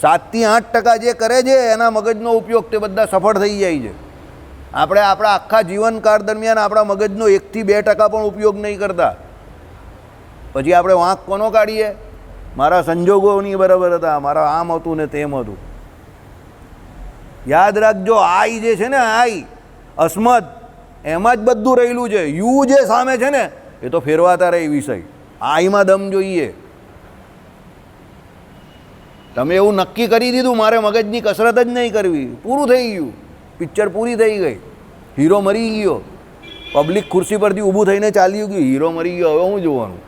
7 થી 8% જે કરે છે એના મગજનો ઉપયોગ તે બધા સફળ થઈ જાય છે. આપણે આપણા આખા જીવનકાળ દરમિયાન આપણા મગજનો 1 થી 2% પણ ઉપયોગ નહીં કરતા. પછી આપણે વાંક કોનો કાઢીએ? મારા સંજોગોની બરાબર હતા, મારા આમ હતું ને તેમ હતું. યાદ રાખજો, આઈ જે છે ને, આઈ અસ્મદ, એમાં જ બધું રહેલું છે. યુ જે સામે છે ને એ તો ફેરવાતા રહે વિષય. આઈમાં દમ જોઈએ. તમે એવું નક્કી કરી દીધું મારે મગજની કસરત જ નહીં કરવી, પૂરું થઈ ગયું. પિક્ચર પૂરી થઈ ગઈ. હીરો મરી ગયો. પબ્લિક ખુરશી પરથી ઊભું થઈને ચાલ્યું ગયું. હીરો મરી ગયો, હવે શું જોવાનું?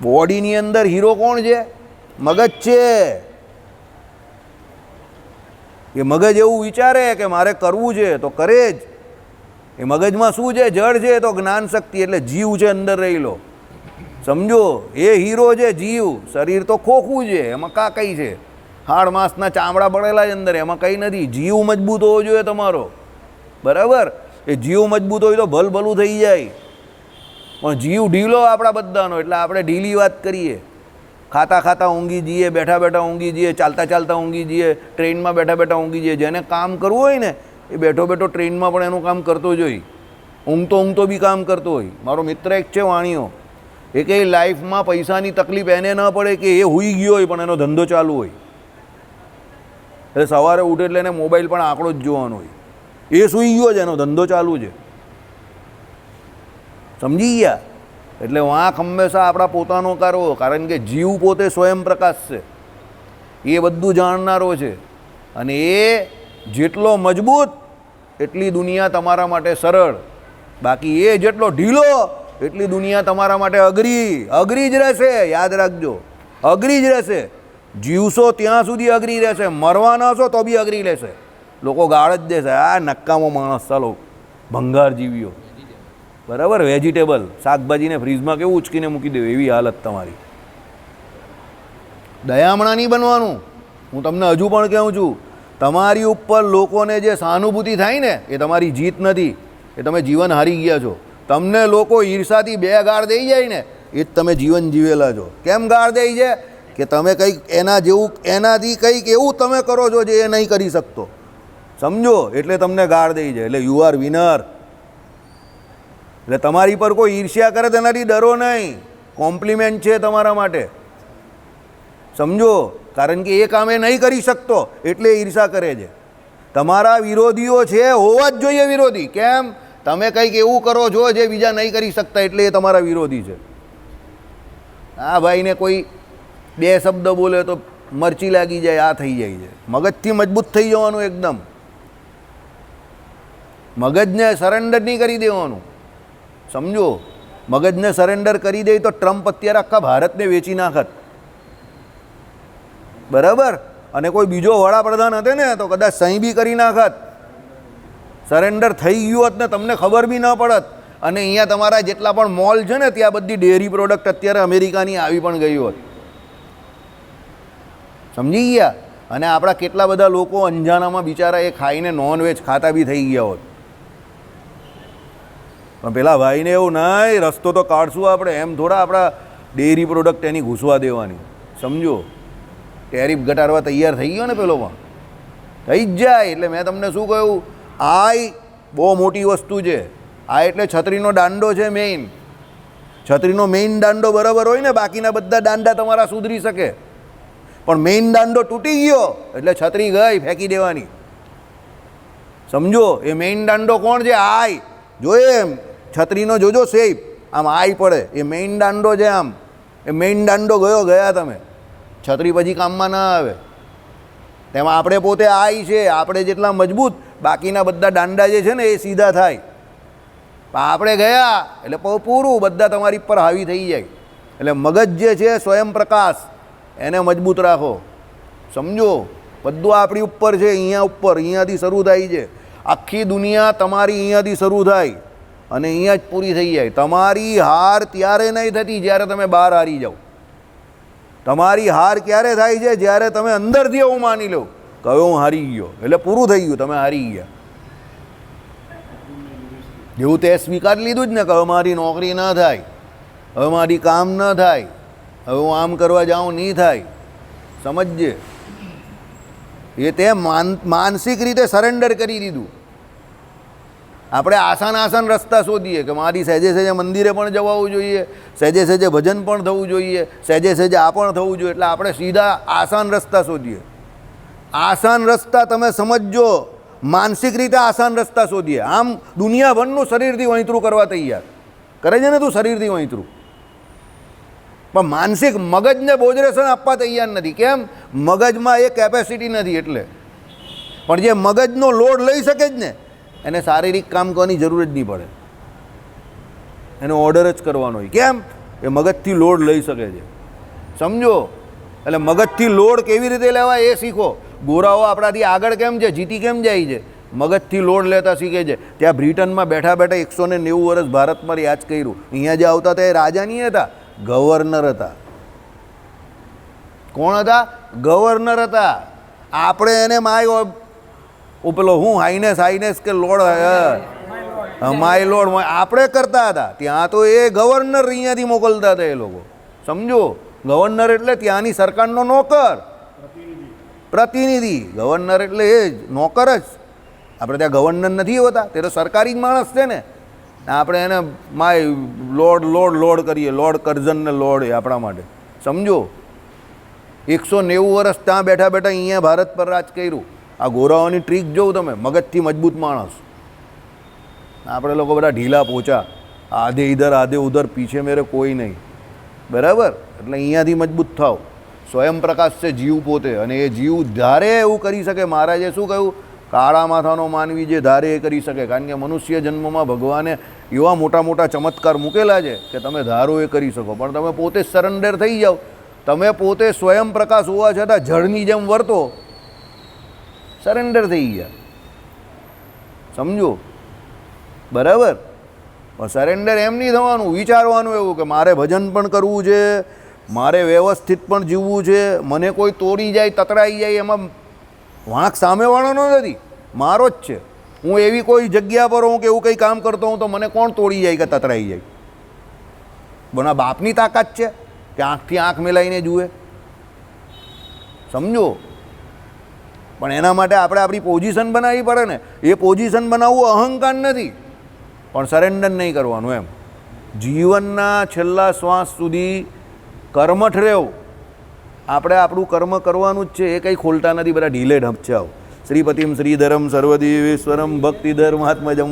બોડીની અંદર હીરો કોણ છે? મગજ છે. એ મગજ એવું વિચારે કે મારે કરવું છે તો કરે જ. એ મગજમાં શું છે? જડ છે તો જ્ઞાન શક્તિ, એટલે જીવ છે અંદર રહેલો. સમજો? એ હીરો છે જીવ. શરીર તો ખોખું છે, એમાં કા કઈ છે? હાડ માંસના ચામડા પડેલા છે અંદર, એમાં કંઈ નથી. જીવ મજબૂત હોવો જોઈએ તમારો. બરાબર? એ જીવ મજબૂત હોય તો ભલભલું થઈ જાય. પણ જીવ ઢીલો આપણા બધાનો, એટલે આપણે ઢીલી વાત કરીએ. ખાતા ખાતા ઊંઘી જઈએ, બેઠા બેઠા ઊંઘી જઈએ, ચાલતા ચાલતા ઊંઘી જઈએ, ટ્રેનમાં બેઠા બેઠા ઊંઘી જઈએ. જેને કામ કરવું હોય ને એ બેઠો બેઠો ટ્રેનમાં પણ એનું કામ કરતો જ હોય. ઊંઘતો બી કામ કરતો હોય. મારો મિત્ર એક છે વાણીઓ, એ કે લાઈફમાં પૈસાની તકલીફ એને ન પડે કે એ સૂઈ ગયો હોય પણ એનો ધંધો ચાલુ હોય. એટલે સવારે ઉઠે એટલે એને મોબાઈલ પણ આંકડો જ જોવાનો હોય. એ સૂઈ ગયો છે, એનો ધંધો ચાલુ છે. સમજી ગયા? એટલે વાંક હંમેશા આપણા પોતાનો કરવો, કારણ કે જીવ પોતે સ્વયં પ્રકાશ છે, એ બધું જાણનારો છે. અને એ જેટલો મજબૂત એટલી દુનિયા તમારા માટે સરળ, બાકી એ જેટલો ઢીલો એટલી દુનિયા તમારા માટે અઘરી જ રહેશે. યાદ રાખજો, અઘરી જ રહેશે. જીવશો ત્યાં સુધી અઘરી રહેશે, મરવાના છો તો બી અઘરી રહેશે. લોકો ગાળ જ દેશે, આ નક્કામો માણસ, ચાલો ભંગાર જીવ્યો. બરાબર, વેજીટેબલ શાકભાજીને ફ્રીજમાં કેવું ઉચકીને મૂકી દેવું, એવી હાલત તમારી. દયામણા નહીં બનવાનું. હું તમને હજુ પણ કહું છું, તમારી ઉપર લોકોને જે સહાનુભૂતિ થાય ને એ તમારી જીત નથી, એ તમે જીવન હારી ગયા છો. તમને લોકો ઈર્ષાથી બે ગાળ દઈ જાય ને એ જ તમે જીવન જીવેલા છો. કેમ ગાળ દઈ છે? કે તમે કંઈક એના જેવું, એનાથી કંઈક એવું તમે કરો છો જે એ નહીં કરી શકતો. સમજો? એટલે તમને ગાળ દઈ જાય. એટલે યુ આર વિનર. એટલે તમારી પર કોઈ ઈર્ષ્યા કરે તેનાથી ડરો નહીં. કોમ્પ્લિમેન્ટ છે તમારા માટે. સમજો? કારણ કે એ કામ એ નહીં કરી શકતો એટલે ઈર્ષા કરે છે. તમારા વિરોધીઓ છે, હોવા જ જોઈએ વિરોધી. કેમ? તમે કંઈક એવું કરો છો જે બીજા નહીં કરી શકતા એટલે એ તમારા વિરોધી છે. આ ભાઈને કોઈ બે શબ્દ બોલે તો મરચી લાગી જાય, આ થઈ જાય છે. મગજથી મજબૂત થઈ જવાનું એકદમ. મગજને સરેન્ડર નહીં કરી દેવાનું. સમજો? મગજને સરેન્ડર કરી દે તો ટ્રમ્પ અત્યારે આખા ભારતને વેચી નાખત. બરાબર? અને કોઈ બીજો વડાપ્રધાન હતે ને તો કદાચ સહી બી કરી નાખત. સરેન્ડર થઈ ગયું હોત ને તમને ખબર બી ન પડત. અને અહીંયા તમારા જેટલા પણ મોલ છે ને ત્યાં બધી ડેરી પ્રોડક્ટ અત્યારે અમેરિકાની આવી પણ ગઈ હોત. સમજી ગયા? અને આપણા કેટલા બધા લોકો અંજાનામાં બિચારા એ ખાઈને નોનવેજ ખાતા બી થઈ ગયા હોત. પણ પેલા ભાઈને એવું નહીં, રસ્તો તો કાઢશું આપણે, એમ થોડા આપણા ડેરી પ્રોડક્ટ એની ઘૂસવા દેવાની. સમજો? ટેરિફ ઘટાડવા તૈયાર થઈ ગયો ને પેલોમાં, થઈ જ જાય. એટલે મેં તમને શું કહ્યું, આ બહુ મોટી વસ્તુ છે. આ એટલે છત્રીનો દાંડો છે મેઇન. છત્રીનો મેઇન દાંડો બરાબર હોય ને બાકીના બધા દાંડા તમારા સુધરી શકે. પણ મેઇન દાંડો તૂટી ગયો એટલે છત્રી ગઈ, ફેંકી દેવાની. સમજો? એ મેઇન દાંડો કોણ છે? આય. જોઈએ એમ છત્રીનો જોજો શેપ, આમ આય પડે, એ મેઇન દાંડો છે. આમ એ મેઇન દાંડો ગયા તમે. છત્રી પછી કામમાં ના આવે. તેમાં આપણે પોતે આય છે. આપણે જેટલા મજબૂત બાકીના બધા દાંડા જે છે ને એ સીધા થાય. આપણે ગયા એટલે પૂરું, બધા તમારી પર હાવી થઈ જાય. એટલે મગજ જે છે સ્વયં પ્રકાશ, એને મજબૂત રાખો. સમજો? બધું આપણી ઉપર છે, અહીંયા ઉપર, અહીંયાથી શરૂ થાય છે. આખી દુનિયા તમારી અહીંયાથી શરૂ થાય અને અહીંયા જ પૂરી થઈ જાય. તમારી હાર ત્યારે નહીં થતી જ્યારે તમે બહાર હારી જાઓ. તમારી હાર ક્યારે થાય છે? જ્યારે તમે અંદરથી એવું માની લો કે હવે હું હારી ગયો, એટલે પૂરું થઈ ગયું, તમે હારી ગયા. જેવું તે સ્વીકારી લીધું જ ને કે હવે મારી નોકરી ન થાય, હવે મારી કામ ન થાય, હવે હું આમ કરવા જાઉં નહીં થાય. સમજજે? એ તે માનસિક રીતે સરેન્ડર કરી દીધું. આપણે આસાન રસ્તા શોધીએ કે મારી સહેજે મંદિરે પણ જવાવું જોઈએ, સહેજે ભજન પણ થવું જોઈએ, સહેજે આ પણ થવું જોઈએ. એટલે આપણે સીધા આસાન રસ્તા શોધીએ. આસાન રસ્તા તમે સમજજો, માનસિક રીતે આસાન રસ્તા શોધીએ. આમ દુનિયાભરનું શરીરથી વહીતરું કરવા તૈયાર કરે છે ને તું, શરીરથી વહીતરું. પણ માનસિક મગજને બોજરેશન આપવા તૈયાર નથી. કેમ? મગજમાં એ કેપેસિટી નથી એટલે. પણ જે મગજનો લોડ લઈ શકે જ ને એને શારીરિક કામ કરવાની જરૂર જ નહીં પડે. એને ઓર્ડર જ કરવાનો હોય. કેમ? એ મગજથી લોડ લઈ શકે છે. સમજો? એટલે મગજથી લોડ કેવી રીતે લેવા એ શીખો. ગોરાઓ આપણાથી આગળ કેમ છે, જીતી કેમ જાય છે? મગજથી લોડ લેતા શીખે છે. ત્યાં બ્રિટનમાં બેઠા 190 વર્ષ ભારતમાં યાદ કર્યું. અહીંયા જે આવતા હતા એ રાજા નહીં હતા, ગવર્નર હતા. કોણ હતા? ગવર્નર હતા. આપણે એને પેલો હું હાઈનેસ કે લોડ, માય લોડ આપણે કરતા હતા. ત્યાં તો એ ગવર્નર અહીંયાથી મોકલતા હતા એ લોકો. સમજો? ગવર્નર એટલે ત્યાંની સરકારનો નોકર, પ્રતિનિધિ. ગવર્નર એટલે એ જ નોકર જ. આપણે ત્યાં ગવર્નર નથી હોતા, તે તો સરકારી જ માણસ છે ને. આપણે એને માય લોડ લોડ લોડ કરીએ, લોડ કરઝનને લોડ એ આપણા માટે. સમજો 190 વર્ષ ત્યાં બેઠા બેઠા અહીંયા ભારત પર રાજ કર્યું. આ ગોરાઓની ટ્રીક જોઉં તમે, મગજથી મજબૂત માણસ. આપણે લોકો બધા ઢીલા પોચા, આધે ઇધર આધે ઉધર, પીછે મેરે કોઈ નહીં. બરાબર? એટલે અહીંયાથી મજબૂત થાવ. સ્વયં પ્રકાશ છે જીવ પોતે, અને એ જીવ ધારે એવું કરી શકે. મહારાજે શું કહ્યું? કાળા માથાનો માનવી જે ધારે એ કરી શકે. કારણ કે મનુષ્ય જન્મમાં ભગવાને એવા મોટા મોટા ચમત્કાર મૂકેલા છે કે તમે ધારો એ કરી શકો. પણ તમે પોતે સરેન્ડર થઈ જાઓ. તમે પોતે સ્વયં પ્રકાશ હોવા છતાં જળની જેમ વર્તો, સરેન્ડર થઈ ગયા. સમજો? બરાબર? પણ સરેન્ડર એમ નહીં થવાનું. વિચારવાનું એવું કે મારે ભજન પણ કરવું છે, મારે વ્યવસ્થિત પણ જીવવું છે. મને કોઈ તોડી જાય, તતડાઈ જાય, એમાં વાંક સામેવાળાનો નથી, મારો જ છે. હું એવી કોઈ જગ્યા પર હોઉં કે એવું કંઈ કામ કરતો હોઉં તો મને કોણ તોડી જાય કે તતરાઈ જાય? બના બાપની તાકાત છે કે આંખથી આંખ મિલાઈને જુએ. સમજો? પણ એના માટે આપણે આપણી પોઝિશન બનાવવી પડે ને. એ પોઝિશન બનાવવું અહંકાર નથી, પણ સરેન્ડર નહીં કરવાનું એમ. જીવનના છેલ્લા શ્વાસ સુધી કર્મઠ રહેવું. આપણે આપણું કર્મ કરવાનું જ છે. એ કંઈ ખોલતા નથી, બધા ઢીલે ઢપચાવ. શ્રીપતિમ શ્રીધરમ સર્વદેવેશ્વરમ ભક્તિધર્માત્મજમ